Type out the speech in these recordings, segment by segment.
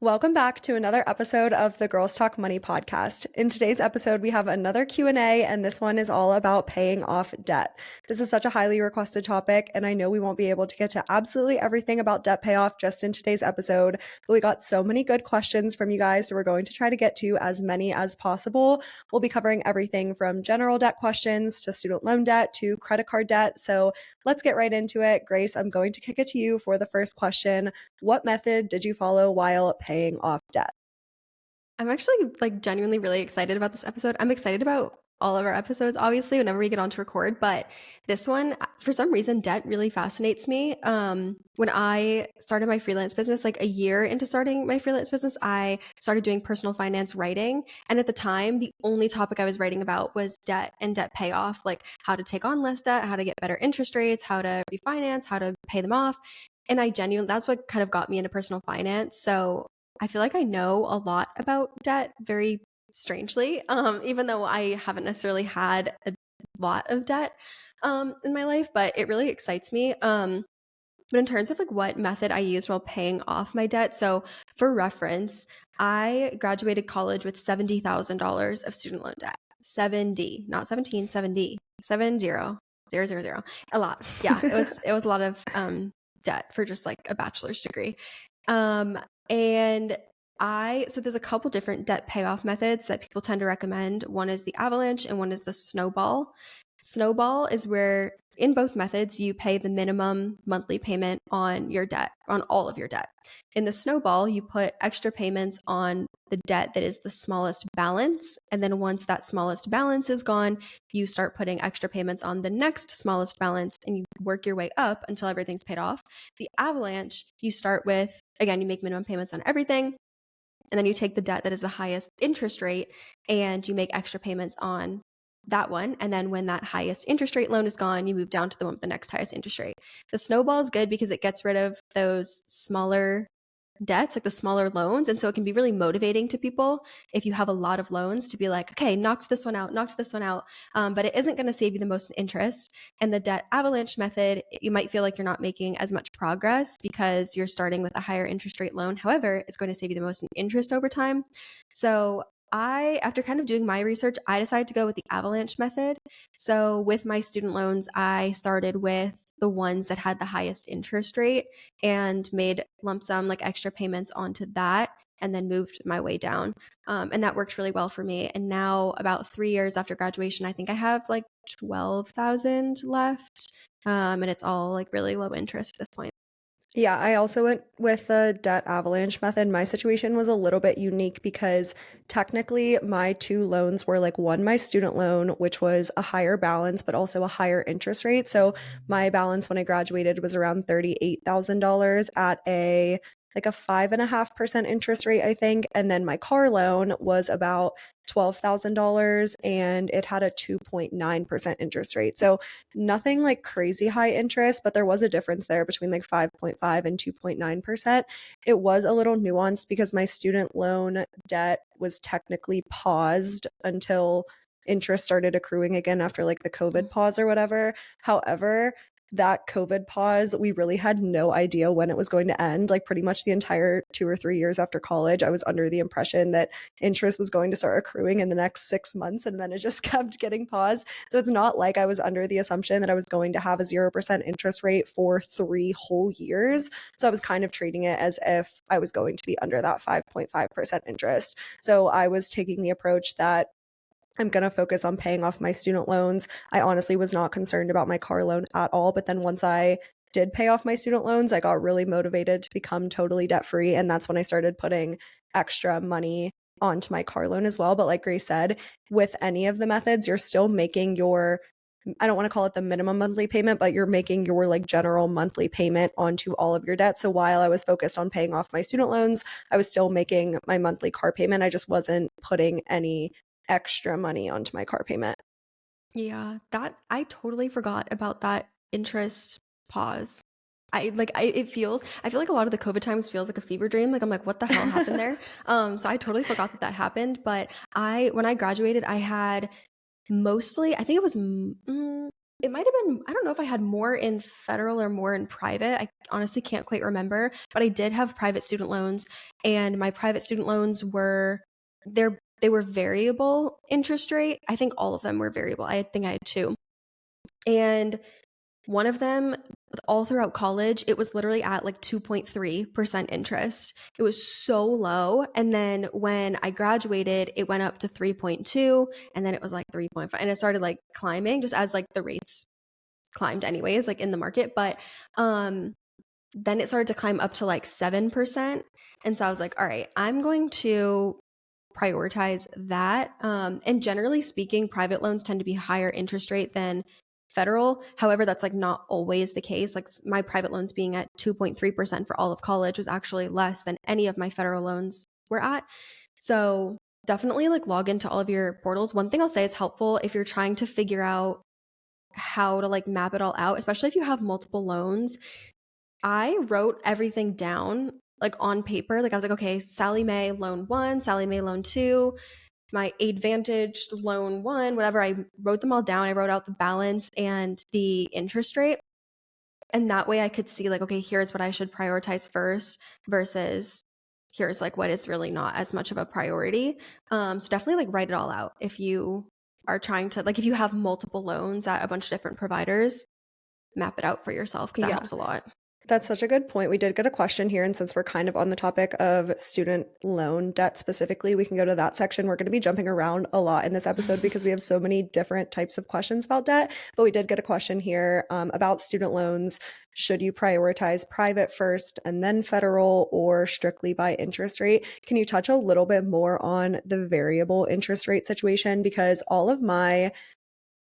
Welcome back to another episode of the Girls Talk Money podcast. In today's episode, we have another Q&A, and this one is all about paying off debt. This is such a highly requested topic, and I know we won't be able to get to absolutely everything about debt payoff just in today's episode, but we got so many good questions from you guys, so we're going to try to get to as many as possible. We'll be covering everything from general debt questions to student loan debt to credit card debt, so let's get right into it. Grace, I'm going to kick it to you for the first question. What method did you follow while paying off debt? I'm actually genuinely really excited about this episode. I'm excited about all of our episodes, obviously, whenever we get on to record. But this one, for some reason, debt really fascinates me. When I started my freelance business, like a year into starting my freelance business, I started doing personal finance writing. And at the time, the only topic I was writing about was debt and debt payoff, like how to take on less debt, how to get better interest rates, how to refinance, how to pay them off. And that's what kind of got me into personal finance. So I feel like I know a lot about debt very strangely, even though I haven't necessarily had a lot of debt in my life, but it really excites me. But in terms of like what method I used while paying off my debt, so for reference, I graduated college with $70,000 of student loan debt. 70, not 17, 70, 70, 000, a lot. Yeah, it was a lot of debt for just like a bachelor's degree. And so there's a couple different debt payoff methods that people tend to recommend. One is the avalanche and one is the snowball. Snowball is where in both methods, you pay the minimum monthly payment on your debt, on all of your debt. In the snowball, you put extra payments on the debt that is the smallest balance. And then once that smallest balance is gone, you start putting extra payments on the next smallest balance and you work your way up until everything's paid off. The avalanche, you start with, again, you make minimum payments on everything. And then you take the debt that is the highest interest rate and you make extra payments on that one. And then when that highest interest rate loan is gone, you move down to the one with the next highest interest rate. The snowball is good because it gets rid of those smaller debts, like the smaller loans. And so it can be really motivating to people if you have a lot of loans to be like, okay, knocked this one out, knocked this one out. But it isn't going to save you the most interest. And the debt avalanche method, you might feel like you're not making as much progress because you're starting with a higher interest rate loan. However, it's going to save you the most in interest over time. So after kind of doing my research, I decided to go with the avalanche method. So with my student loans, I started with the ones that had the highest interest rate and made lump sum like extra payments onto that and then moved my way down. And that worked really well for me. And now about 3 years after graduation, I think I have like 12,000 left. And it's all like really low interest at this point. Yeah, I also went with the debt avalanche method. My situation was a little bit unique because technically my two loans were like one, my student loan, which was a higher balance, but also a higher interest rate. So my balance when I graduated was around $38,000 at a 5.5% interest rate, I think. And then my car loan was about $12,000 and it had a 2.9% interest rate. So nothing like crazy high interest, but there was a difference there between like 5.5 and 2.9%. It was a little nuanced because my student loan debt was technically paused until interest started accruing again after like the COVID pause or whatever. However, that COVID pause, we really had no idea when it was going to end. Like pretty much the entire 2 or 3 years after college, I was under the impression that interest was going to start accruing in the next 6 months, and then it just kept getting paused. So it's not like I was under the assumption that I was going to have a 0% interest rate for 3 whole years. So I was kind of treating it as if I was going to be under that 5.5% interest. So I was taking the approach that I'm going to focus on paying off my student loans. I honestly was not concerned about my car loan at all. But then once I did pay off my student loans, I got really motivated to become totally debt free. And that's when I started putting extra money onto my car loan as well. But like Grace said, with any of the methods, you're still making your, I don't want to call it the minimum monthly payment, but you're making your like general monthly payment onto all of your debt. So while I was focused on paying off my student loans, I was still making my monthly car payment. I just wasn't putting any extra money onto my car payment. Yeah, I totally forgot about that interest pause. I feel like a lot of the COVID times feels like a fever dream. Like I'm like, what the hell happened there? So I totally forgot that happened. But when I graduated, I had mostly, I think it was It might have been, I don't know if I had more in federal or more in private. I honestly can't quite remember, but I did have private student loans, and my private student loans were they were variable interest rate. I think all of them were variable. I think I had two. And one of them, all throughout college, it was literally at like 2.3% interest. It was so low. And then when I graduated, it went up to 3.2, and then it was like 3.5, and it started like climbing just as like the rates climbed anyways, like in the market. But um then it started to climb up to like 7%. And so I was like, all right, I'm going to prioritize that. And generally speaking, private loans tend to be higher interest rate than federal. However, that's like not always the case. Like my private loans being at 2.3% for all of college was actually less than any of my federal loans were at. So definitely like log into all of your portals. One thing I'll say is helpful if you're trying to figure out how to like map it all out, especially if you have multiple loans. I wrote everything down like on paper. Like I was like, okay, Sally Mae loan one, Sally Mae loan two, my Advantage loan one, whatever. I wrote them all down. I wrote out the balance and the interest rate. And that way I could see like, okay, here's what I should prioritize first versus here's like what is really not as much of a priority. So definitely like write it all out if you are trying to like if you have multiple loans at a bunch of different providers, map it out for yourself because that Yeah. helps a lot. That's such a good point. We did get a question here, and since we're kind of on the topic of student loan debt specifically, we can go to that section. We're going to be jumping around a lot in this episode because we have so many different types of questions about debt. But we did get a question here about student loans. Should you prioritize private first and then federal, or strictly by interest rate? Can you touch a little bit more on the variable interest rate situation? Because all of my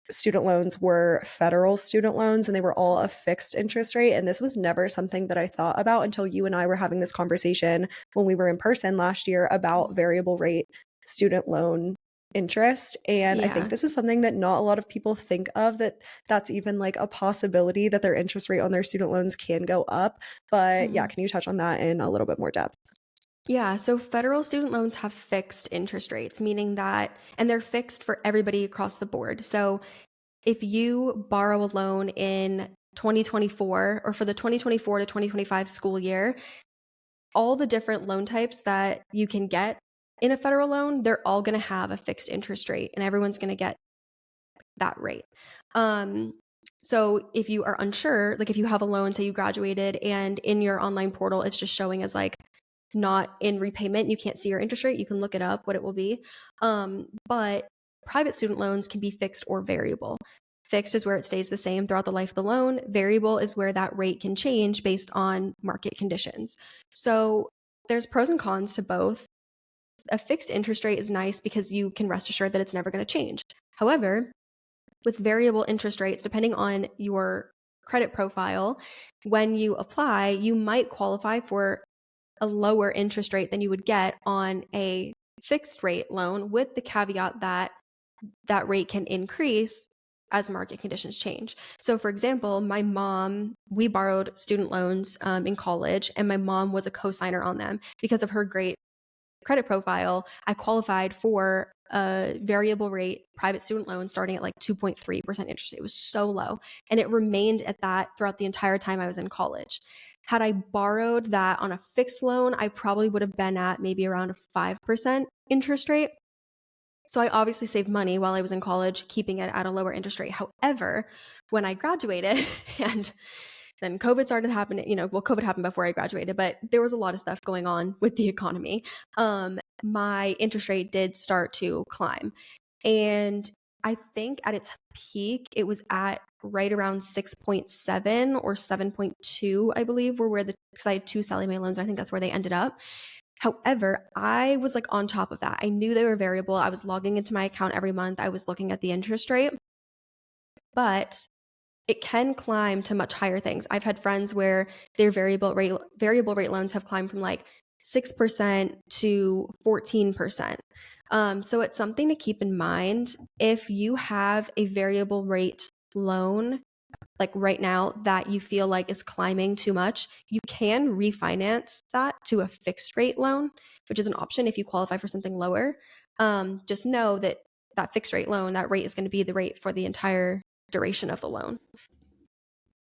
student loans were federal student loans and they were all a fixed interest rate. And this was never something that I thought about until you and I were having this conversation when we were in person last year about variable rate student loan interest. And I think Yeah. this is something that not a lot of people think of, that that's even like a possibility that their interest rate on their student loans can go up. But yeah, Mhm. can you touch on that in a little bit more depth? Yeah, so federal student loans have fixed interest rates, meaning that, and they're fixed for everybody across the board. So if you borrow a loan in 2024 or for the 2024 to 2025 school year, all the different loan types that you can get in a federal loan, they're all going to have a fixed interest rate and everyone's going to get that rate. Um, so if you are unsure, like if you have a loan, say you graduated and in your online portal, it's just showing as like not in repayment, you can't see your interest rate, you can look it up what it will be. But private student loans can be fixed or variable. Fixed is where it stays the same throughout the life of the loan. Variable is where that rate can change based on market conditions. So there's pros and cons to both. A fixed interest rate is nice because you can rest assured that it's never going to change. However, with variable interest rates, depending on your credit profile, when you apply, you might qualify for a lower interest rate than you would get on a fixed rate loan, with the caveat that that rate can increase as market conditions change. So, for example, my mom, we borrowed student loans in college, and my mom was a co-signer on them because of her great credit profile. I qualified for a variable rate private student loan starting at like 2.3% interest. It was so low. And it remained at that throughout the entire time I was in college. Had I borrowed that on a fixed loan, I probably would have been at maybe around a 5% interest rate. So I obviously saved money while I was in college, keeping it at a lower interest rate. However, when I graduated and then COVID started happening, well, COVID happened before I graduated, but there was a lot of stuff going on with the economy. My interest rate did start to climb. And I think at its peak, it was at right around 6.7 or 7.2, I believe, were where because I had two Sally Mae loans. I think that's where they ended up. However, I was like on top of that. I knew they were variable. I was logging into my account every month. I was looking at the interest rate, but it can climb to much higher things. I've had friends where their variable rate loans have climbed from like 6% to 14%. So it's something to keep in mind. If you have a variable rate loan, like right now, that you feel like is climbing too much, you can refinance that to a fixed rate loan, which is an option if you qualify for something lower. Just know that that fixed rate loan, that rate is going to be the rate for the entire duration of the loan.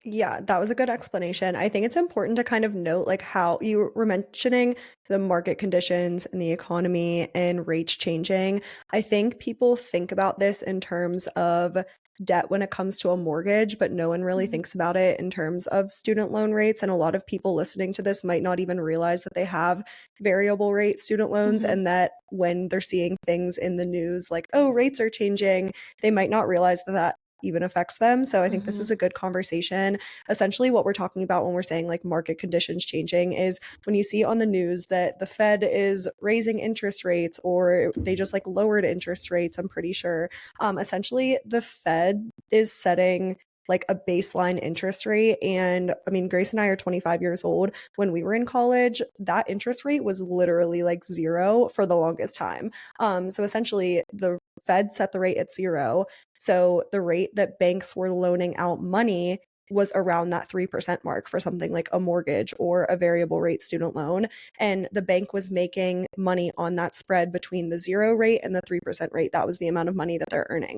Yeah, that was a good explanation. I think it's important to kind of note like how you were mentioning the market conditions and the economy and rates changing. I think people think about this in terms of debt when it comes to a mortgage, but no one really Mhm. thinks about it in terms of student loan rates. And a lot of people listening to this might not even realize that they have variable rate student loans Mhm. and that when they're seeing things in the news like, oh, rates are changing, they might not realize that that even affects them. So I think this is Mhm. a good conversation. Essentially, what we're talking about when we're saying like market conditions changing is when you see on the news that the Fed is raising interest rates or they just like lowered interest rates, I'm pretty sure. Essentially, the Fed is setting like a baseline interest rate. And I mean, Grace and I are 25 years old. When we were in college, that interest rate was literally like zero for the longest time. So essentially, the Fed set the rate at zero. So the rate that banks were loaning out money was around that 3% mark for something like a mortgage or a variable rate student loan. And the bank was making money on that spread between the zero rate and the 3% rate. That was the amount of money that they're earning.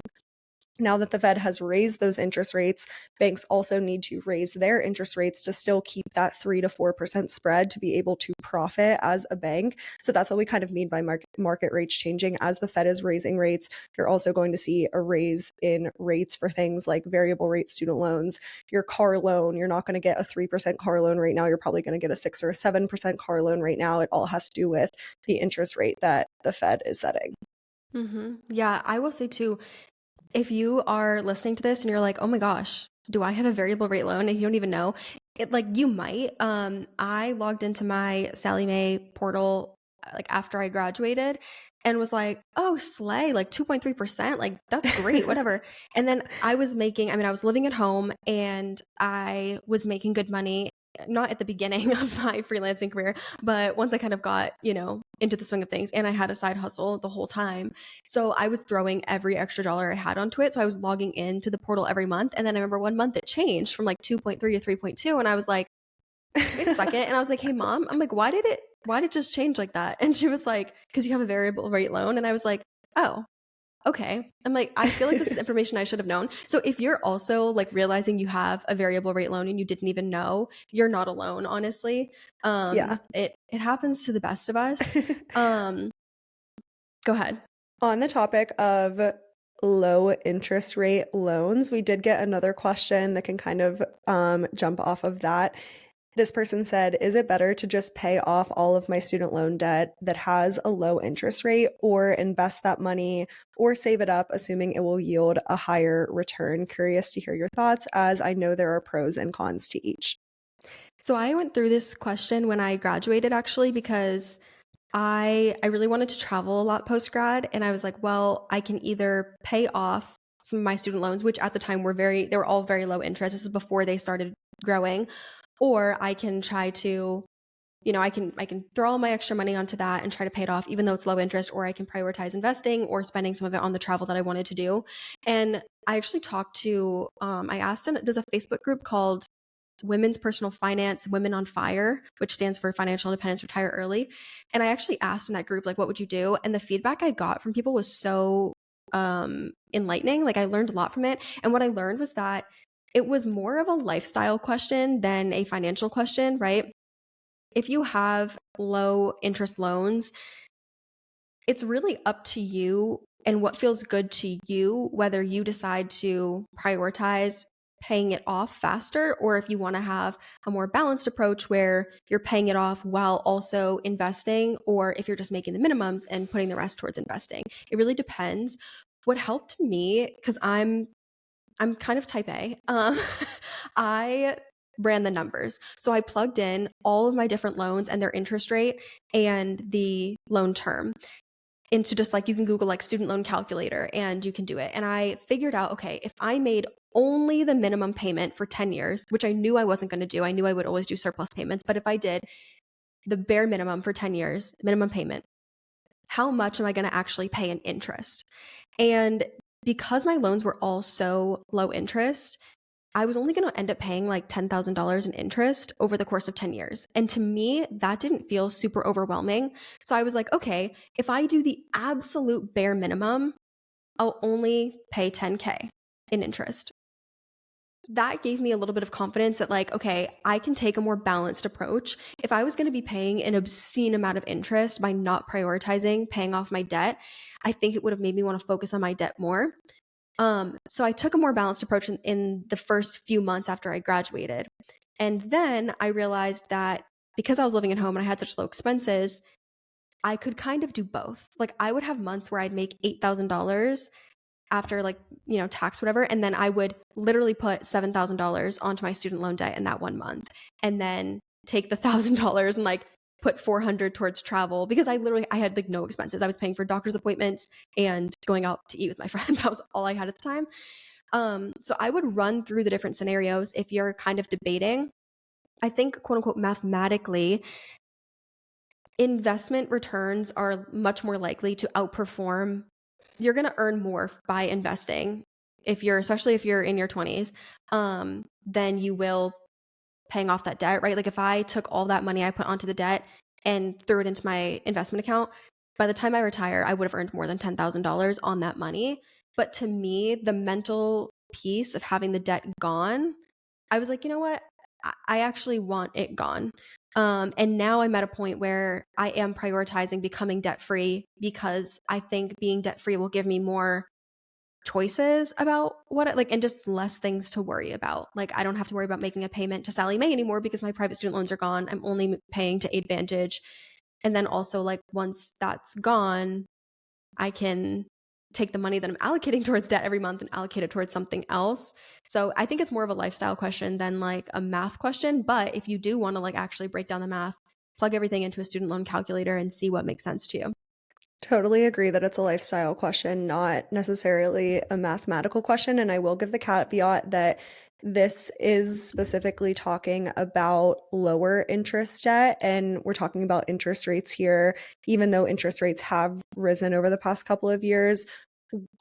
Now that the Fed has raised those interest rates, banks also need to raise their interest rates to still keep that 3 to 4% spread to be able to profit as a bank. So that's what we kind of mean by market rates changing. As the Fed is raising rates, you're also going to see a raise in rates for things like variable rate student loans. Your car loan, you're not going to get a 3% car loan right now. You're probably going to get a 6 or a 7% car loan right now. It all has to do with the interest rate that the Fed is setting. Yeah, I will say too, if you are listening to this and you're like, oh my gosh, do I have a variable rate loan? And you don't even know it, like you might. I logged into my Sally Mae portal like after I graduated and was like, oh, slay, like 2.3%. Like that's great, whatever. And then I was making, I mean, I was living at home and I was making good money. Not at the beginning of my freelancing career, but once I kind of got, into the swing of things and I had a side hustle the whole time. So I was throwing every extra dollar I had onto it. So I was logging into the portal every month. And then I remember one month it changed from like 2.3 to 3.2. And I was like, wait a second. And I was like, hey, mom, I'm like, why did it just change like that? And she was like, because you have a variable rate loan. And I was like, oh, okay. I'm like, I feel like this is information I should have known. So if you're also like realizing you have a variable rate loan and you didn't even know, you're not alone, honestly. Yeah. It happens to the best of us. Um, Go ahead. On the topic of low interest rate loans, we did get another question that can kind of jump off of that. This person said, is it better to just pay off all of my student loan debt that has a low interest rate or invest that money or save it up, assuming it will yield a higher return? Curious to hear your thoughts, as I know there are pros and cons to each. So I went through this question when I graduated actually because I really wanted to travel a lot post grad and I was like, well, I can either pay off some of my student loans, which at the time they were all very low interest. This was before they started growing, or I can try to, I can throw all my extra money onto that and try to pay it off even though it's low interest, or I can prioritize investing or spending some of it on the travel that I wanted to do. And I actually talked to I asked there's a Facebook group called Women's Personal Finance, Women on Fire, which stands for Financial Independence, Retire Early. And I actually asked in that group, like, what would you do? And the feedback I got from people was so enlightening. Like, I learned a lot from it. And what I learned was that it was more of a lifestyle question than a financial question, right? If you have low interest loans, it's really up to you and what feels good to you, whether you decide to prioritize paying it off faster or if you want to have a more balanced approach where you're paying it off while also investing, or if you're just making the minimums and putting the rest towards investing. It really depends. What helped me, because I'm kind of type A, I ran the numbers. So I plugged in all of my different loans and their interest rate and the loan term into just like, you can Google like student loan calculator and you can do it. And I figured out, okay, if I made only the minimum payment for 10 years, which I knew I wasn't going to do, I knew I would always do surplus payments. But if I did the bare minimum for 10 years, minimum payment, how much am I going to actually pay in interest? And because my loans were all so low interest, I was only going to end up paying like $10,000 in interest over the course of 10 years. And to me, that didn't feel super overwhelming. So I was like, okay, if I do the absolute bare minimum, I'll only pay 10K in interest. that gave me a little bit of confidence that, like, okay, I can take a more balanced approach. If I was going to be paying an obscene amount of interest by not prioritizing paying off my debt, I think it would have made me want to focus on my debt more. So I took a more balanced approach in the first few months after I graduated. And then I realized that because I was living at home and I had such low expenses, I could kind of do both. Like, I would have months where I'd make $8,000 after, like, tax, whatever. And then I would literally put $7,000 onto my student loan debt in that one month. And then take the $1,000 and like put 400 towards travel, because I had like no expenses. I was paying for doctor's appointments and going out to eat with my friends. That was all I had at the time. So I would run through the different scenarios if you're kind of debating. I think, quote unquote, mathematically, investment returns are much more likely to outperform. You're going to earn more by investing especially if you're in your 20s, than you will paying off that debt, right? Like, if I took all that money I put onto the debt and threw it into my investment account, by the time I retire, I would have earned more than $10,000 on that money. But to me, the mental piece of having the debt gone, I was like, you know what? I actually want it gone. And now I'm at a point where I am prioritizing becoming debt free, because I think being debt free will give me more choices about and just less things to worry about. Like, I don't have to worry about making a payment to Sally Mae anymore because my private student loans are gone. I'm only paying to Advantage. And then also, like, once that's gone, I can take the money that I'm allocating towards debt every month and allocate it towards something else. So I think it's more of a lifestyle question than like a math question. But if you do want to like actually break down the math, plug everything into a student loan calculator and see what makes sense to you. Totally agree that it's a lifestyle question, not necessarily a mathematical question. And I will give the caveat that this is specifically talking about lower interest debt. And we're talking about interest rates here, even though interest rates have risen over the past couple of years.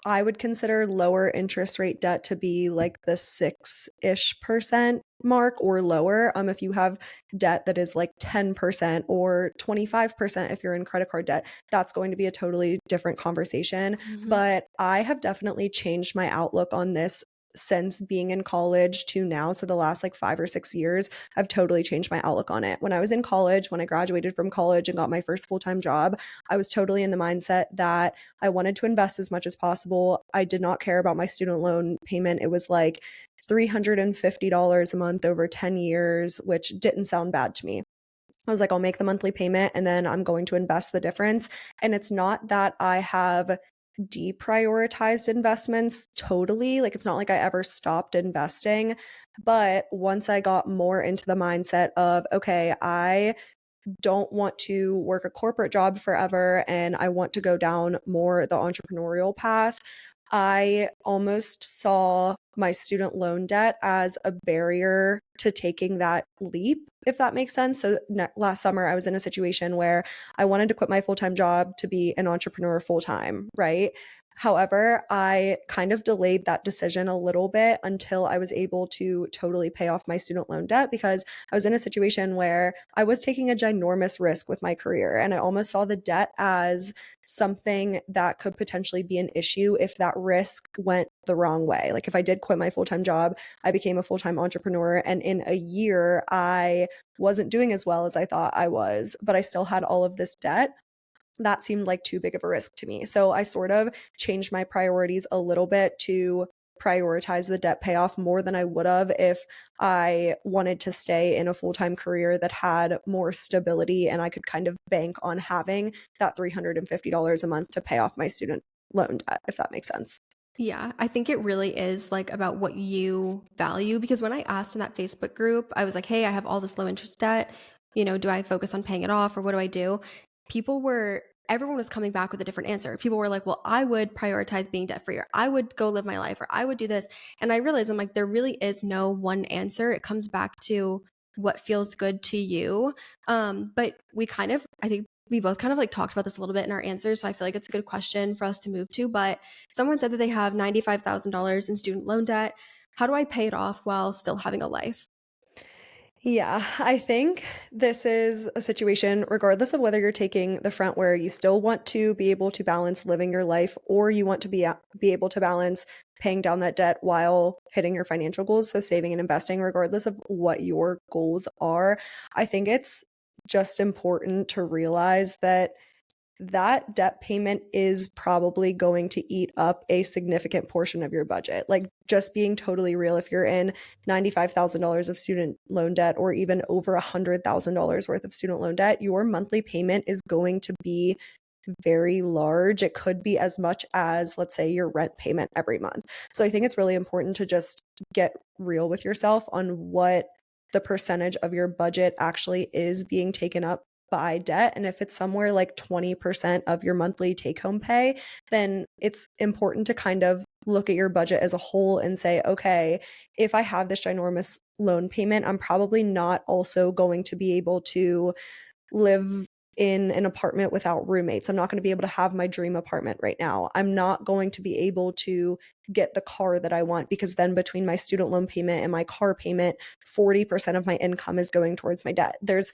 I would consider lower interest rate debt to be like the 6-ish% mark or lower. If you have debt that is like 10% or 25% if you're in credit card debt, that's going to be a totally different conversation. Mm-hmm. But I have definitely changed my outlook on this since being in college to now. So the last like 5 or 6 years, I've totally changed my outlook on it. When I was in college, when I graduated from college and got my first full-time job, I was totally in the mindset that I wanted to invest as much as possible. I did not care about my student loan payment. It was like $350 a month over 10 years, which didn't sound bad to me. I was like, I'll make the monthly payment and then I'm going to invest the difference. And it's not that I have deprioritized investments totally. Like, it's not like I ever stopped investing. But once I got more into the mindset of, okay, I don't want to work a corporate job forever and I want to go down more the entrepreneurial path, I almost saw my student loan debt as a barrier to taking that leap, if that makes sense. So last summer, I was in a situation where I wanted to quit my full-time job to be an entrepreneur full-time, right? However, I kind of delayed that decision a little bit until I was able to totally pay off my student loan debt, because I was in a situation where I was taking a ginormous risk with my career and I almost saw the debt as something that could potentially be an issue if that risk went the wrong way. Like, if I did quit my full-time job, I became a full-time entrepreneur, and in a year I wasn't doing as well as I thought I was, but I still had all of this debt. That seemed like too big of a risk to me. So I sort of changed my priorities a little bit to prioritize the debt payoff more than I would have if I wanted to stay in a full-time career that had more stability and I could kind of bank on having that $350 a month to pay off my student loan debt, if that makes sense. Yeah, I think it really is like about what you value, because when I asked in that Facebook group, I was like, hey, I have all this low interest debt. Do I focus on paying it off or what do I do? Everyone was coming back with a different answer. People were like, well, I would prioritize being debt free, or I would go live my life, or I would do this. And I realized, I'm like, there really is no one answer. It comes back to what feels good to you. But I think we both kind of like talked about this a little bit in our answers. So I feel like it's a good question for us to move to. But someone said that they have $95,000 in student loan debt. How do I pay it off while still having a life? Yeah, I think this is a situation, regardless of whether you're taking the front where you still want to be able to balance living your life or you want to be able to balance paying down that debt while hitting your financial goals, so saving and investing, regardless of what your goals are. I think it's just important to realize that that debt payment is probably going to eat up a significant portion of your budget. Like, just being totally real, if you're in $95,000 of student loan debt or even over $100,000 worth of student loan debt, your monthly payment is going to be very large. It could be as much as, let's say, your rent payment every month. So I think it's really important to just get real with yourself on what the percentage of your budget actually is being taken up by debt. And if it's somewhere like 20% of your monthly take home pay, then it's important to kind of look at your budget as a whole and say, okay, if I have this ginormous loan payment, I'm probably not also going to be able to live in an apartment without roommates. I'm not going to be able to have my dream apartment right now. I'm not going to be able to get the car that I want because then between my student loan payment and my car payment, 40% of my income is going towards my debt. There's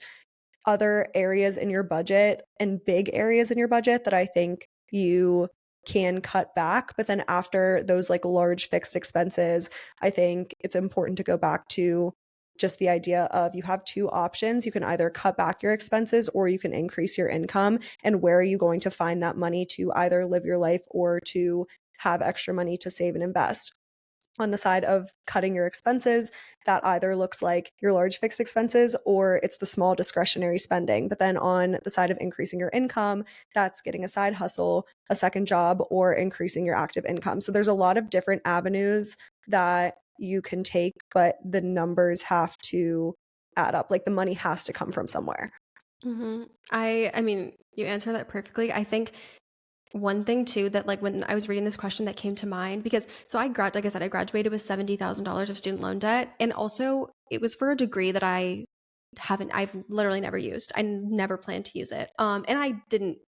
other areas in your budget and big areas in your budget that I think you can cut back. But then after those like large fixed expenses, I think it's important to go back to just the idea of you have two options. You can either cut back your expenses or you can increase your income. And where are you going to find that money to either live your life or to have extra money to save and invest? On the side of cutting your expenses, that either looks like your large fixed expenses or it's the small discretionary spending. But then on the side of increasing your income, that's getting a side hustle, a second job, or increasing your active income. So there's a lot of different avenues that you can take, but the numbers have to add up. Like, the money has to come from somewhere. I mean, you answer that perfectly. I think one thing too that like when I was reading this question that came to mind because so like I said, I graduated with $70,000 of student loan debt, and also it was for a degree that I've literally never used. I never planned to use it. And I didn't.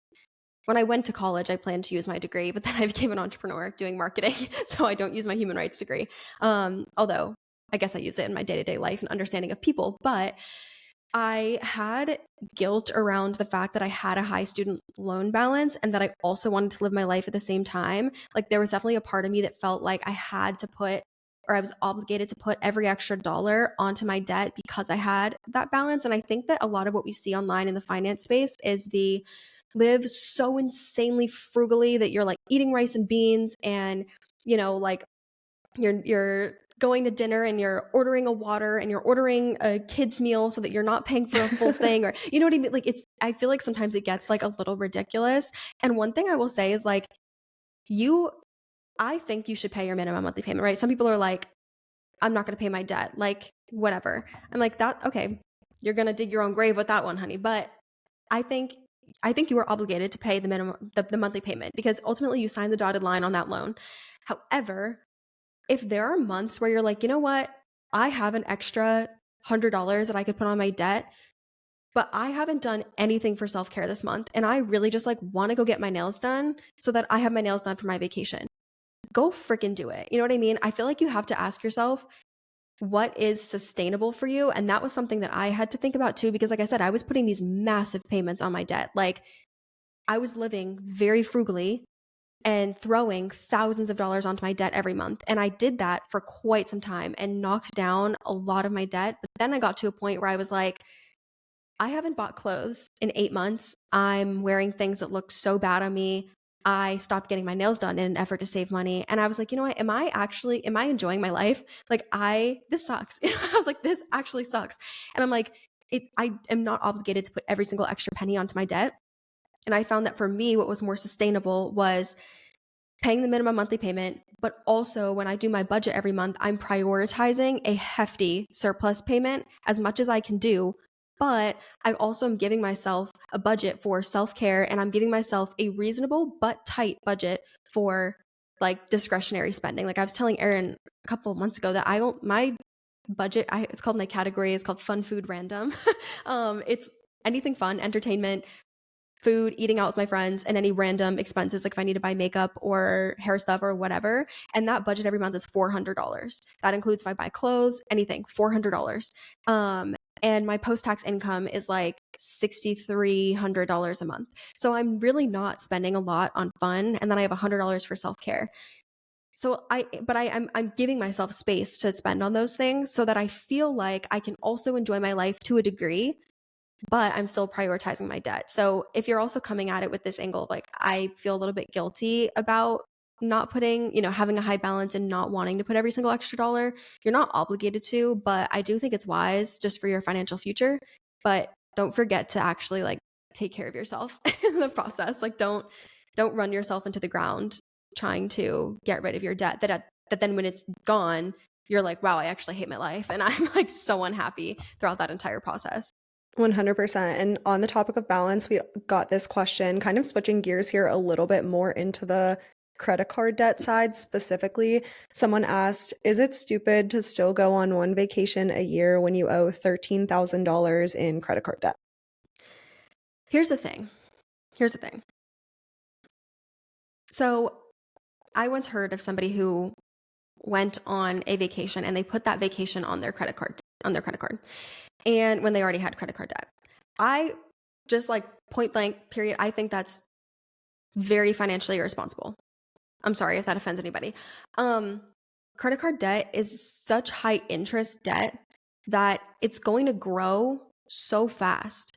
When I went to college, I planned to use my degree, but then I became an entrepreneur doing marketing, so I don't use my human rights degree. Although I guess I use it in my day to day life and understanding of people, but I had guilt around the fact that I had a high student loan balance and that I also wanted to live my life at the same time. Like, there was definitely a part of me that felt like I had to put, or I was obligated to put every extra dollar onto my debt because I had that balance. And I think that a lot of what we see online in the finance space is the live so insanely frugally that you're like eating rice and beans and, like you're going to dinner and you're ordering a water and you're ordering a kid's meal so that you're not paying for a full thing, or you know what I mean? Like, I feel like sometimes it gets like a little ridiculous. And one thing I will say is like, you I think you should pay your minimum monthly payment, right? Some people are like, I'm not going to pay my debt, like whatever. I'm like, that okay, you're going to dig your own grave with that one, honey. But I think you are obligated to pay the minimum the monthly payment because ultimately you signed the dotted line on that loan. However, if there are months where you're like, you know what, I have an extra $100 that I could put on my debt, but I haven't done anything for self care this month, and I really just like want to go get my nails done so that I have my nails done for my vacation. Go freaking do it. You know what I mean? I feel like you have to ask yourself what is sustainable for you, and that was something that I had to think about too because, like I said, I was putting these massive payments on my debt. Like, I was living very frugally and throwing thousands of dollars onto my debt every month. And I did that for quite some time and knocked down a lot of my debt. But then I got to a point where I was like, I haven't bought clothes in 8 months. I'm wearing things that look so bad on me. I stopped getting my nails done in an effort to save money. And I was like, you know what? Am I enjoying my life? Like, this sucks. I was like, this actually sucks. And I'm like, I am not obligated to put every single extra penny onto my debt. And I found that for me, what was more sustainable was paying the minimum monthly payment, but also when I do my budget every month, I'm prioritizing a hefty surplus payment as much as I can do. But I also am giving myself a budget for self care, and I'm giving myself a reasonable but tight budget for like discretionary spending. Like, I was telling Erin a couple of months ago that my budget, it's called, my category is called fun, food, random. It's anything fun, entertainment, food, eating out with my friends, and any random expenses, like if I need to buy makeup or hair stuff or whatever. And that budget every month is $400. That includes if I buy clothes, anything, $400. and my post-tax income is like $6,300 a month. So I'm really not spending a lot on fun, and then I have $100 for self-care. So I'm giving myself space to spend on those things so that I feel like I can also enjoy my life to a degree, but I'm still prioritizing my debt. So if you're also coming at it with this angle, like I feel a little bit guilty about not putting, having a high balance and not wanting to put every single extra dollar, you're not obligated to, but I do think it's wise just for your financial future. But don't forget to actually like take care of yourself in the process. Like don't run yourself into the ground trying to get rid of your debt that then when it's gone, you're like, wow, I actually hate my life. And I'm like so unhappy throughout that entire process. 100%. And on the topic of balance, we got this question, kind of switching gears here a little bit more into the credit card debt side specifically. Someone asked, is it stupid to still go on one vacation a year when you owe $13,000 in credit card debt? Here's the thing. So I once heard of somebody who went on a vacation and they put that vacation on their credit card, and when they already had credit card debt. I just like point blank period, I think that's very financially irresponsible. I'm sorry if that offends anybody. Credit card debt is such high interest debt that it's going to grow so fast.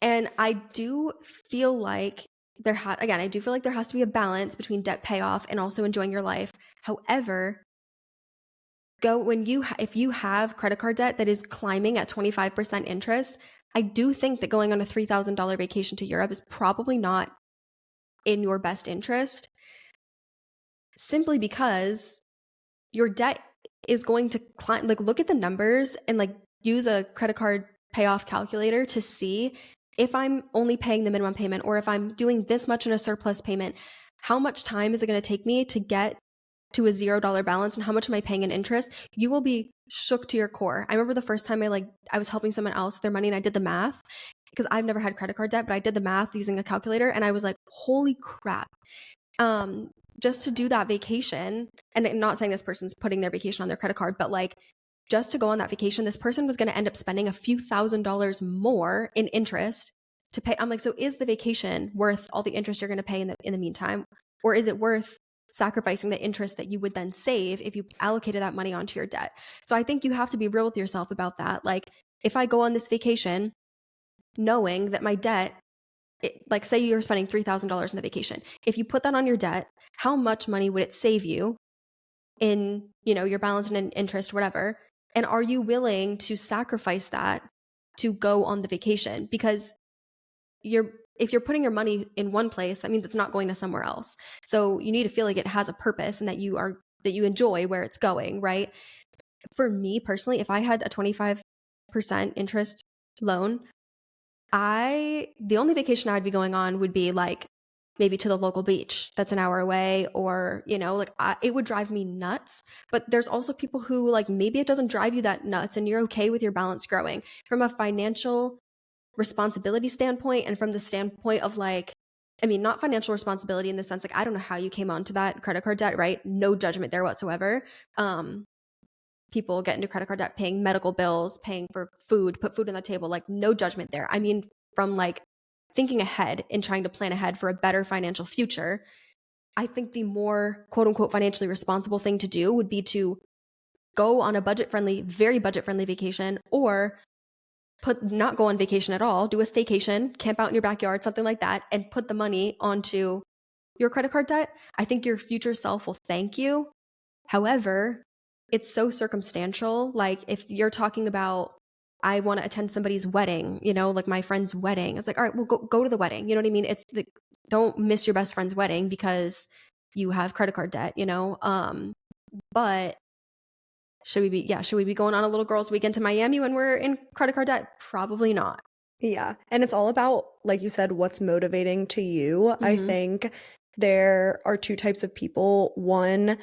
And I do feel like I do feel like there has to be a balance between debt payoff and also enjoying your life. However, if you have credit card debt that is climbing at 25% interest, I do think that going on a $3,000 vacation to Europe is probably not in your best interest, simply because your debt is going to climb. Like, look at the numbers and like use a credit card payoff calculator to see if I'm only paying the minimum payment or if I'm doing this much in a surplus payment, how much time is it going to take me to get to a $0 balance and how much am I paying in interest? You will be shook to your core. I remember the first time I was helping someone else with their money and I did the math because I've never had credit card debt, but I did the math using a calculator and I was like, holy crap. Just to do that vacation, and I'm not saying this person's putting their vacation on their credit card, but like just to go on that vacation, this person was going to end up spending a few $1,000s more in interest to pay. I'm like, so is the vacation worth all the interest you're going to pay in the meantime? Or is it worth sacrificing the interest that you would then save if you allocated that money onto your debt? So I think you have to be real with yourself about that. Like, if I go on this vacation knowing that my debt, like say you're spending $3,000 in the vacation, if you put that on your debt, how much money would it save you in, your balance and interest, whatever? And are you willing to sacrifice that to go on the vacation? Because if you're putting your money in one place, that means it's not going to somewhere else. So you need to feel like it has a purpose and that you enjoy where it's going, right? For me personally, if I had a 25% interest loan, the only vacation I'd be going on would be like maybe to the local beach that's an hour away, or it would drive me nuts. But there's also people who, like, maybe it doesn't drive you that nuts and you're okay with your balance growing. From a financial responsibility standpoint and from the standpoint of not financial responsibility in the sense, like, I don't know how you came onto that credit card debt, right? No judgment there whatsoever. People get into credit card debt paying medical bills, paying for food, put food on the table, like no judgment there. I mean, from like thinking ahead and trying to plan ahead for a better financial future, I think the more quote unquote financially responsible thing to do would be to go on a very budget friendly vacation, or not go on vacation at all, do a staycation, camp out in your backyard, something like that, and put the money onto your credit card debt. I think your future self will thank you. However, it's so circumstantial. Like, if you're talking about, I want to attend somebody's wedding, like my friend's wedding, it's like, all right, well, go to the wedding. You know what I mean? Don't miss your best friend's wedding because you have credit card debt, but should we be going on a little girls' weekend to Miami when we're in credit card debt? Probably not. Yeah. And it's all about, like you said, what's motivating to you. I Mhm. think there are two types of people. One,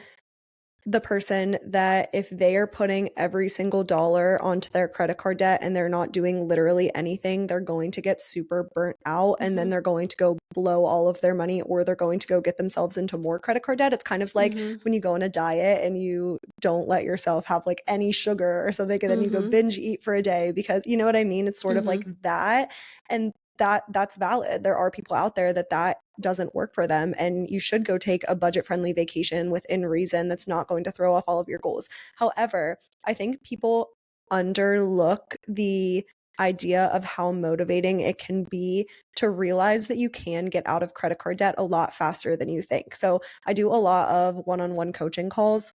the person that if they are putting every single dollar onto their credit card debt and they're not doing literally anything, they're going to get super burnt out and then Mm-hmm. they're going to go blow all of their money or they're going to go get themselves into more credit card debt. It's kind of like Mm-hmm. when you go on a diet and you don't let yourself have like any sugar or something and then you go Mm-hmm. binge eat for a day because you know what I mean? It's sort of like Mm-hmm. that. And that's valid. There are people out there that doesn't work for them and you should go take a budget friendly vacation within reason that's not going to throw off all of your goals. However, I think people underlook the idea of how motivating it can be to realize that you can get out of credit card debt a lot faster than you think. So I do a lot of one-on-one coaching calls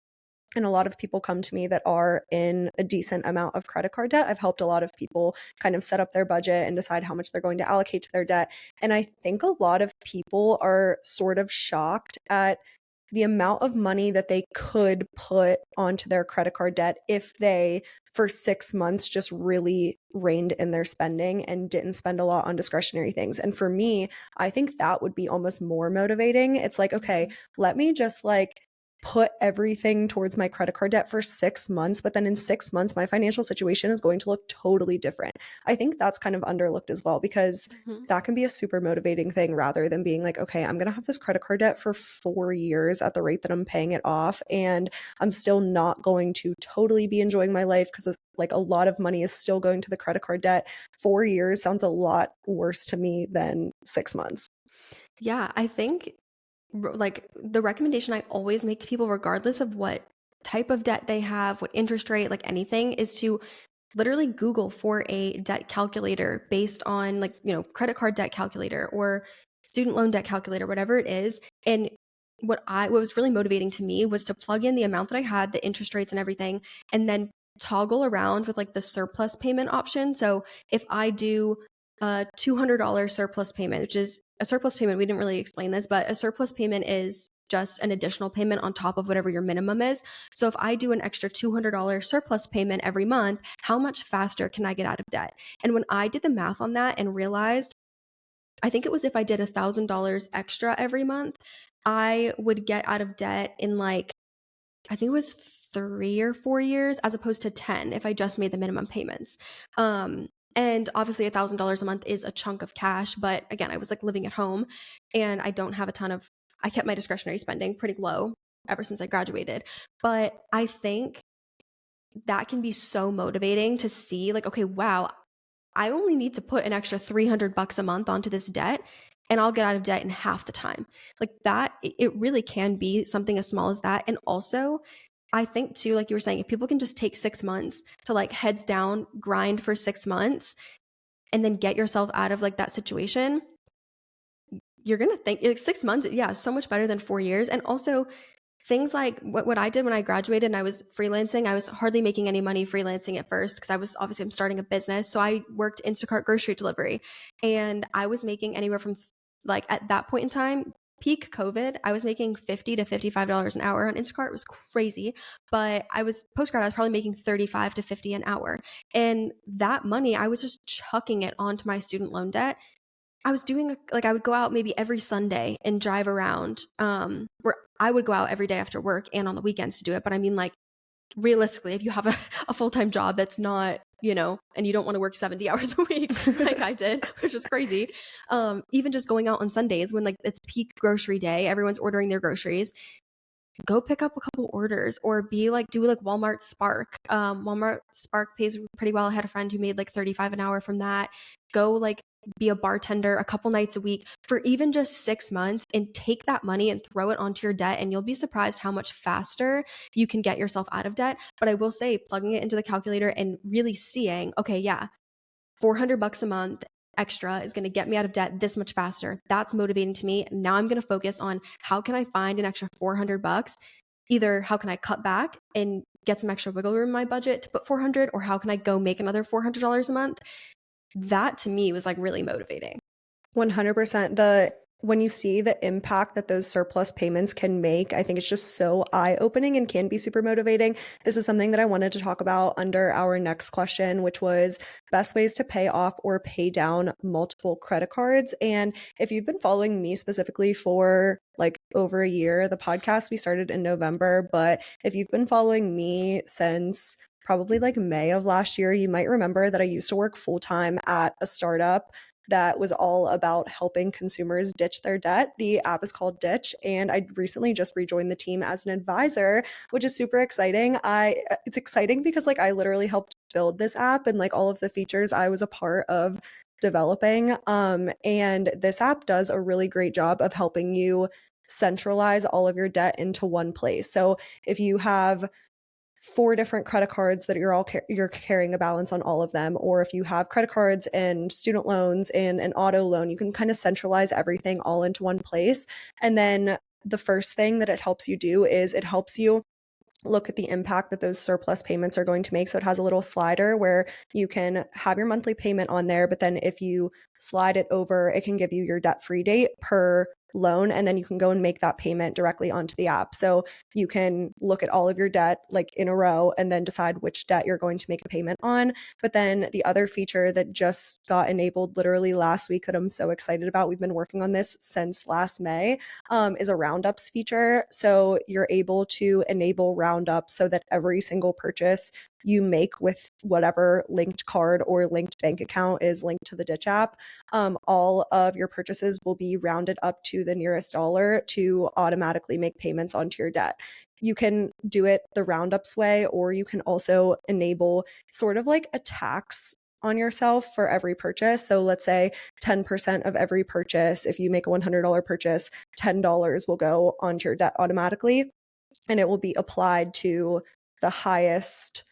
and a lot of people come to me that are in a decent amount of credit card debt. I've helped a lot of people kind of set up their budget and decide how much they're going to allocate to their debt. And I think a lot of people are sort of shocked at the amount of money that they could put onto their credit card debt if they, for 6 months, just really reined in their spending and didn't spend a lot on discretionary things. And for me, I think that would be almost more motivating. It's like, okay, let me just like put everything towards my credit card debt for 6 months, but then in 6 months, my financial situation is going to look totally different. I think that's kind of underlooked as well because Mm-hmm. that can be a super motivating thing rather than being like, okay, I'm going to have this credit card debt for 4 years at the rate that I'm paying it off. And I'm still not going to totally be enjoying my life because like a lot of money is still going to the credit card debt. 4 years sounds a lot worse to me than 6 months. Yeah, I think like the recommendation I always make to people, regardless of what type of debt they have, what interest rate, like anything, is to literally Google for a debt calculator based on like, credit card debt calculator or student loan debt calculator, whatever it is. And what was really motivating to me was to plug in the amount that I had, the interest rates and everything, and then toggle around with like the surplus payment option. So if I do a $200 surplus payment, which is a surplus payment, we didn't really explain this, but a surplus payment is just an additional payment on top of whatever your minimum is. So if I do an extra $200 surplus payment every month, how much faster can I get out of debt? And when I did the math on that and realized, I think it was if I did $1,000 extra every month, I would get out of debt in like, I think it was 3 or 4 years as opposed to 10 if I just made the minimum payments. And obviously $1,000 a month is a chunk of cash, but again, I was like living at home and I don't have a ton of, I kept my discretionary spending pretty low ever since I graduated. But I think that can be so motivating to see like, okay, wow, I only need to put an extra $300 a month onto this debt and I'll get out of debt in half the time. Like that, it really can be something as small as that. And also, I think too, like you were saying, if people can just take 6 months to like heads down, grind for 6 months, and then get yourself out of like that situation, you're gonna think like 6 months, yeah, so much better than 4 years. And also things like what I did when I graduated and I was freelancing, I was hardly making any money freelancing at first because I was obviously I'm starting a business. So I worked Instacart grocery delivery and I was making anywhere from like at that point in time, peak COVID, I was making $50 to $55 an hour on Instacart. It was crazy. But I was post grad, I was probably making 35 to 50 an hour. And that money, I was just chucking it onto my student loan debt. I was doing like I would go out maybe every Sunday and drive around. Where I would go out every day after work and on the weekends to do it. But I mean, like realistically, if you have a full time job that's not, and you don't want to work 70 hours a week like I did, which was crazy. Even just going out on Sundays when like it's peak grocery day, everyone's ordering their groceries, go pick up a couple orders or be like do like Walmart Spark. Walmart Spark pays pretty well. I had a friend who made like 35 an hour from that. Go like be a bartender a couple nights a week for even just 6 months and take that money and throw it onto your debt, and you'll be surprised how much faster you can get yourself out of debt. But I will say, plugging it into the calculator and really seeing, okay, yeah, $400 a month extra is going to get me out of debt this much faster. That's motivating to me. Now I'm going to focus on how can I find an extra $400? Either how can I cut back and get some extra wiggle room in my budget to put 400, or how can I go make another $400 a month? That to me was like really motivating. 100%. The when you see the impact that those surplus payments can make, I think it's just so eye-opening and can be super motivating. This is something that I wanted to talk about under our next question, which was best ways to pay off or pay down multiple credit cards. And if you've been following me specifically for like over a year, the podcast we started in November, but if you've been following me since probably like May of last year, you might remember that I used to work full-time at a startup that was all about helping consumers ditch their debt. The app is called Ditch, and I recently just rejoined the team as an advisor, which is super exciting. It's exciting because like I literally helped build this app and like all of the features I was a part of developing. And this app does a really great job of helping you centralize all of your debt into one place. So if you have four different credit cards that you're carrying a balance on all of them, or if you have credit cards and student loans and an auto loan, you can kind of centralize everything all into one place. And then the first thing that it helps you do is it helps you look at the impact that those surplus payments are going to make. So it has a little slider where you can have your monthly payment on there, but then if you slide it over, it can give you your debt-free date per loan, and then you can go and make that payment directly onto the app. So you can look at all of your debt like in a row and then decide which debt you're going to make a payment on. But then the other feature that just got enabled literally last week that I'm so excited about, we've been working on this since last May, is a roundups feature. So you're able to enable roundups so that every single purchase you make with whatever linked card or linked bank account is linked to the Ditch app, all of your purchases will be rounded up to the nearest dollar to automatically make payments onto your debt. You can do it the roundups way, or you can also enable sort of like a tax on yourself for every purchase. So let's say 10% of every purchase, if you make a $100 purchase, $10 will go onto your debt automatically, and it will be applied to the highest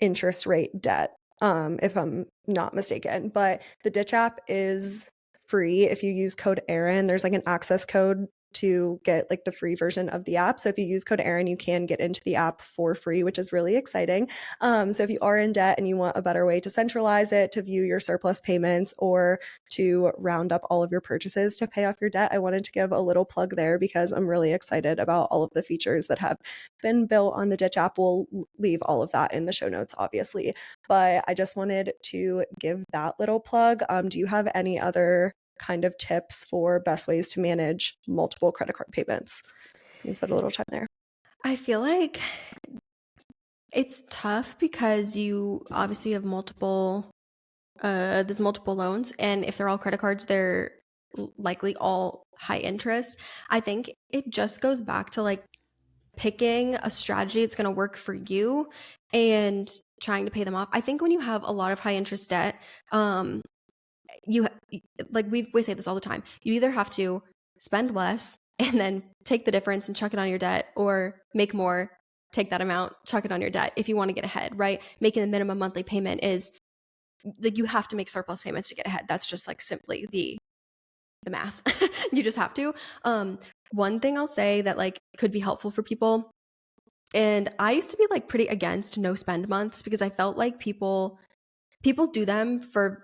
interest rate debt, if I'm not mistaken. But the Ditch app is free if you use code Aaron. There's like an access code to get like the free version of the app. So if you use code Aaron, you can get into the app for free, which is really exciting. So if you are in debt and you want a better way to centralize it, to view your surplus payments, or to round up all of your purchases to pay off your debt, I wanted to give a little plug there because I'm really excited about all of the features that have been built on the Ditch app. We'll leave all of that in the show notes, obviously. But I just wanted to give that little plug. Do you have any other kind of tips for best ways to manage multiple credit card payments? You can spend a little time there. I feel like it's tough because you obviously have there's multiple loans, and if they're all credit cards, they're likely all high interest. I think it just goes back to like picking a strategy that's going to work for you and trying to pay them off. I think when you have a lot of high interest debt, you like we say this all the time. You either have to spend less and then take the difference and chuck it on your debt, or make more, take that amount, chuck it on your debt if you want to get ahead, right? Making the minimum monthly payment is like you have to make surplus payments to get ahead. That's just like simply the math. You just have to. One thing I'll say that like could be helpful for people, and I used to be like pretty against no spend months because I felt like people do them for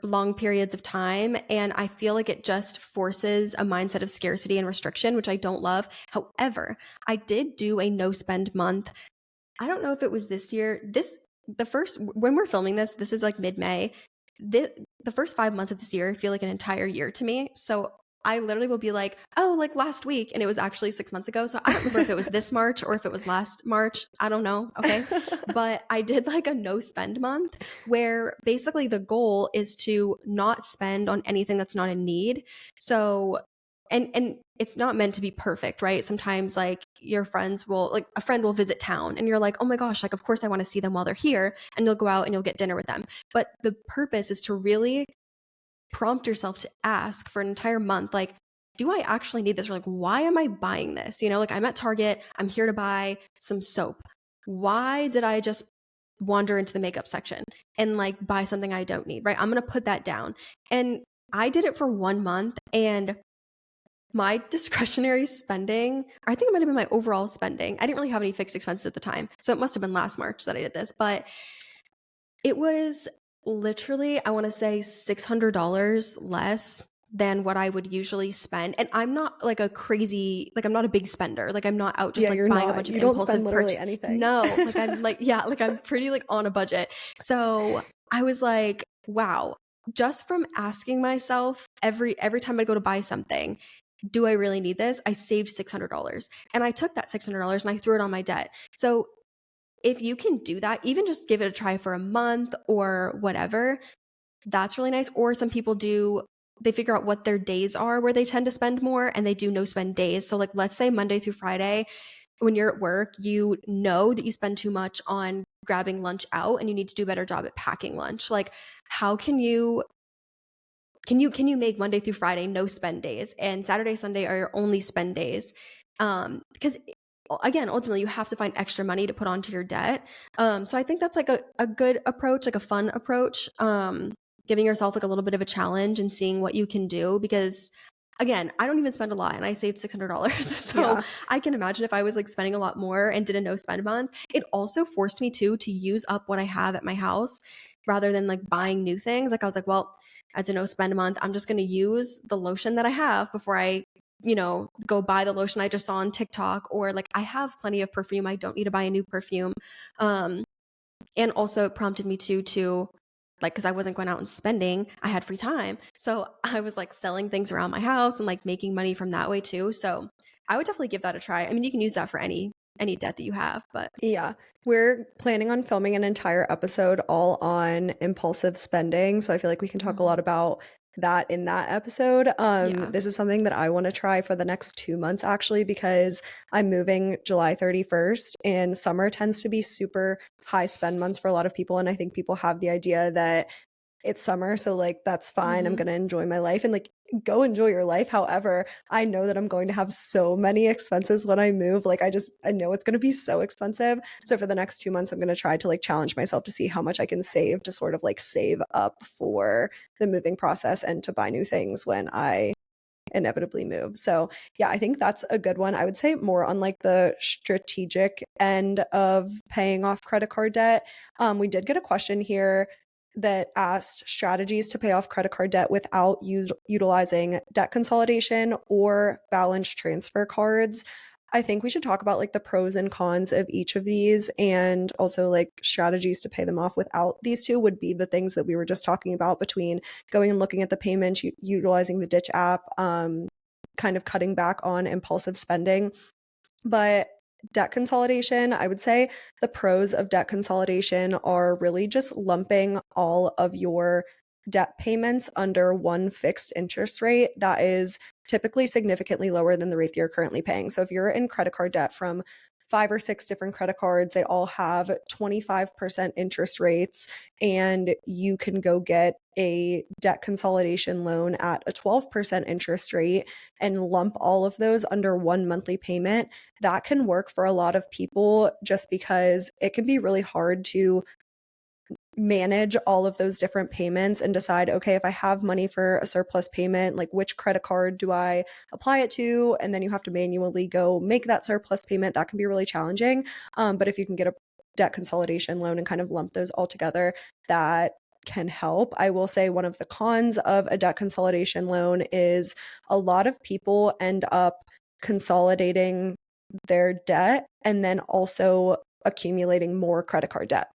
long periods of time, and I feel like it just forces a mindset of scarcity and restriction, which I don't love. However, I did do a no spend month. I don't know if it was this year. When we're filming this is like mid-May. The first 5 months of this year feel like an entire year to me. So I literally will be like, oh, like last week. And it was actually 6 months ago. So I don't remember if it was this March or if it was last March. I don't know. Okay. But I did like a no spend month where basically the goal is to not spend on anything that's not a need. So, and it's not meant to be perfect, right? Sometimes like your friends will, like a friend will visit town and you're like, oh my gosh, like of course I want to see them while they're here, and you'll go out and you'll get dinner with them. But the purpose is to really prompt yourself to ask for an entire month, like, do I actually need this? Or like, why am I buying this? You know, like I'm at Target, I'm here to buy some soap. Why did I just wander into the makeup section and like buy something I don't need, right? I'm going to put that down. And I did it for 1 month, and my discretionary spending, or I think it might have been my overall spending. I didn't really have any fixed expenses at the time. So it must have been last March that I did this, but it was literally, I want to say $600 less than what I would usually spend. And I'm not like a crazy, like I'm not a big spender. Like I'm not out just Yeah, like you're buying a not. bunch of You don't spend impulsive literally purchases. anything. No, like I'm like, yeah, like I'm pretty like on a budget. So I was like, wow, just from asking myself every time I go to buy something, do I really need this? I saved $600. And I took that $600 and I threw it on my debt. So if you can do that, even just give it a try for a month or whatever, that's really nice. Or some people do, they figure out what their days are where they tend to spend more and they do no spend days. So, like, let's say Monday through Friday, when you're at work, you know that you spend too much on grabbing lunch out and you need to do a better job at packing lunch. Like, how can you make Monday through Friday no spend days and Saturday, Sunday are your only spend days? Because again, ultimately you have to find extra money to put onto your debt. So I think that's like a good approach, like a fun approach. Giving yourself like a little bit of a challenge and seeing what you can do because again, I don't even spend a lot and I saved $600. So Yeah. I can imagine if I was like spending a lot more and did a no spend month, it also forced me to use up what I have at my house rather than like buying new things. Like I was like, well, as a no spend month, I'm just going to use the lotion that I have before I, go buy the lotion I just saw on TikTok, or like I have plenty of perfume. I don't need to buy a new perfume. Um, and also it prompted me to like, cause I wasn't going out and spending, I had free time. So I was like selling things around my house and like making money from that way too. So I would definitely give that a try. I mean, you can use that for any debt that you have, but Yeah, we're planning on filming an entire episode all on impulsive spending. So I feel like we can talk a Mhm. lot about that in that episode. Yeah. This is something that I want to try for the next 2 months actually, because I'm moving July 31st and summer tends to be super high spend months for a lot of people. And I think people have the idea that it's summer, so like that's fine. I'm Hmm. gonna enjoy my life and like go enjoy your life. However, I know that I'm going to have so many expenses when I move. Like I know it's gonna be so expensive. So for the next 2 months, I'm gonna try to like challenge myself to see how much I can save to sort of like save up for the moving process and to buy new things when I inevitably move. So yeah, I think that's a good one. I would say more on like the strategic end of paying off credit card debt. We did get a question here that asked strategies to pay off credit card debt without utilizing debt consolidation or balance transfer cards. I think we should talk about like the pros and cons of each of these, and also like strategies to pay them off without these two would be the things that we were just talking about between going and looking at the payments, utilizing the Ditch app, kind of cutting back on impulsive spending. But debt consolidation, I would say the pros of debt consolidation are really just lumping all of your debt payments under one fixed interest rate that is typically significantly lower than the rate that you're currently paying. So if you're in credit card debt from 5 or 6 different credit cards, they all have 25% interest rates, and you can go get a debt consolidation loan at a 12% interest rate and lump all of those under one monthly payment. That can work for a lot of people just because it can be really hard to manage all of those different payments and decide, okay, if I have money for a surplus payment, like which credit card do I apply it to? And then you have to manually go make that surplus payment. That can be really challenging. But if you can get a debt consolidation loan and kind of lump those all together, that can help. I will say one of the cons of a debt consolidation loan is a lot of people end up consolidating their debt and then also accumulating more credit card debt.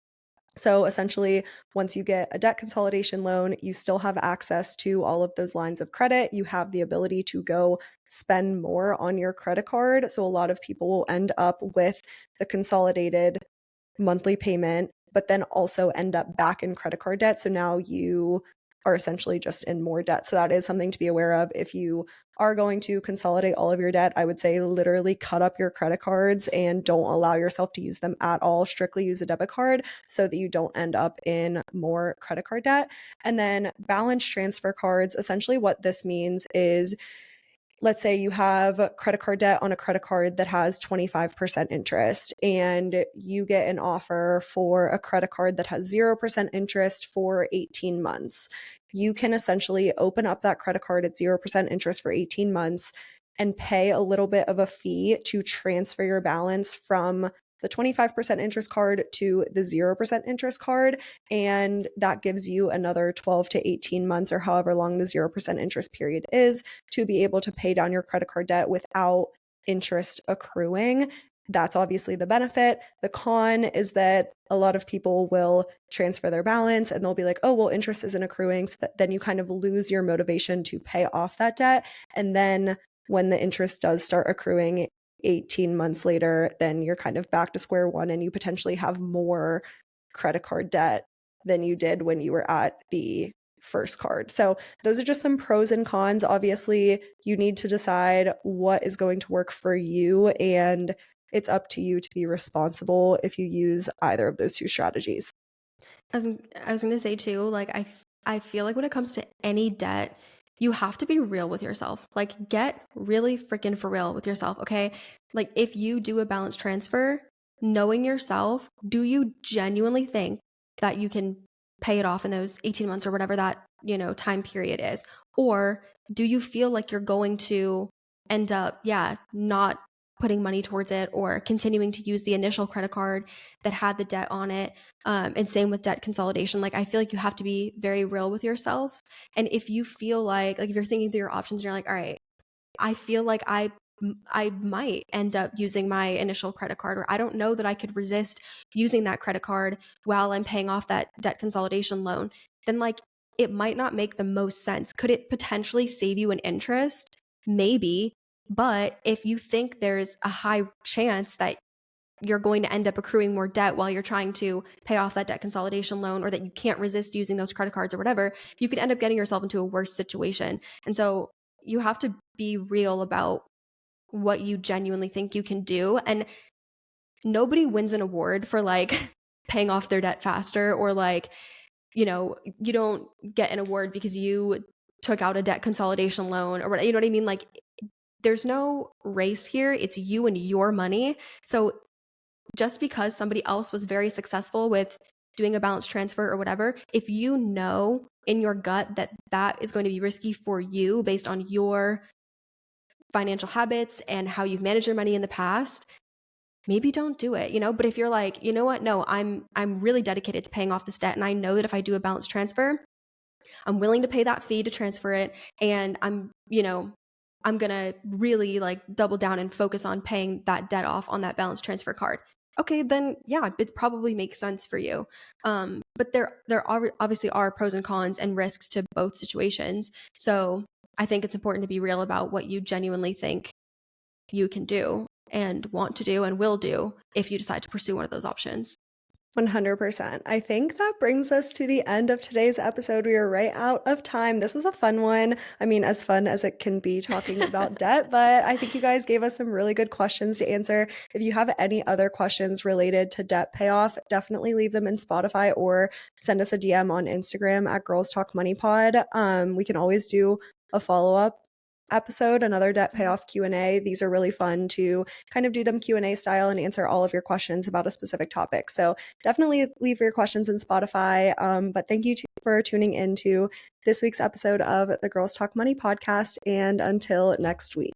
So essentially, once you get a debt consolidation loan, you still have access to all of those lines of credit. You have the ability to go spend more on your credit card. So a lot of people will end up with the consolidated monthly payment, but then also end up back in credit card debt. So now you are essentially just in more debt. So that is something to be aware of. If you are going to consolidate all of your debt, I would say literally cut up your credit cards and don't allow yourself to use them at all. Strictly use a debit card so that you don't end up in more credit card debt. And then balance transfer cards, essentially what this means is, let's say you have credit card debt on a credit card that has 25% interest and you get an offer for a credit card that has 0% interest for 18 months. You can essentially open up that credit card at 0% interest for 18 months and pay a little bit of a fee to transfer your balance from the 25% interest card to the 0% interest card. And that gives you another 12 to 18 months or however long the 0% interest period is to be able to pay down your credit card debt without interest accruing. That's obviously the benefit. The con is that a lot of people will transfer their balance and they'll be like, oh, well, interest isn't accruing. So then you kind of lose your motivation to pay off that debt. And then when the interest does start accruing 18 months later, then you're kind of back to square one and you potentially have more credit card debt than you did when you were at the first card. So those are just some pros and cons. Obviously, you need to decide what is going to work for you, and it's up to you to be responsible if you use either of those two strategies. I was going to say too, like I feel like when it comes to any debt, you have to be real with yourself. Like get really freaking for real with yourself, okay? Like if you do a balance transfer, knowing yourself, do you genuinely think that you can pay it off in those 18 months or whatever that, time period is? Or do you feel like you're going to end up, not putting money towards it or continuing to use the initial credit card that had the debt on it? And same with debt consolidation. Like I feel like you have to be very real with yourself. And if you feel like if you're thinking through your options and you're like, all right, I feel like I might end up using my initial credit card, or I don't know that I could resist using that credit card while I'm paying off that debt consolidation loan, then like it might not make the most sense. Could it potentially save you an interest? Maybe. But if you think there's a high chance that you're going to end up accruing more debt while you're trying to pay off that debt consolidation loan, or that you can't resist using those credit cards or whatever, you could end up getting yourself into a worse situation. And so you have to be real about what you genuinely think you can do. And nobody wins an award for like paying off their debt faster, or like, you don't get an award because you took out a debt consolidation loan or what, you know what I mean? Like there's no race here. It's you and your money. So just because somebody else was very successful with doing a balance transfer or whatever, if you know in your gut that that is going to be risky for you based on your financial habits and how you've managed your money in the past, maybe don't do it, But if you're like, you know what, no, I'm really dedicated to paying off this debt, and I know that if I do a balance transfer, I'm willing to pay that fee to transfer it, and I'm gonna really like double down and focus on paying that debt off on that balance transfer card. Okay, then yeah, it probably makes sense for you. But there obviously are pros and cons and risks to both situations. So I think it's important to be real about what you genuinely think you can do and want to do and will do if you decide to pursue one of those options. 100%. I think that brings us to the end of today's episode. We are right out of time. This was a fun one. I mean, as fun as it can be talking about debt, but I think you guys gave us some really good questions to answer. If you have any other questions related to debt payoff, definitely leave them in Spotify or send us a DM on Instagram at Girls Talk Money Pod. We can always do a follow-up episode, another debt payoff Q&A. These are really fun to kind of do them Q&A style and answer all of your questions about a specific topic. So definitely leave your questions in Spotify. But thank you for tuning into this week's episode of the Girls Talk Money podcast. And until next week.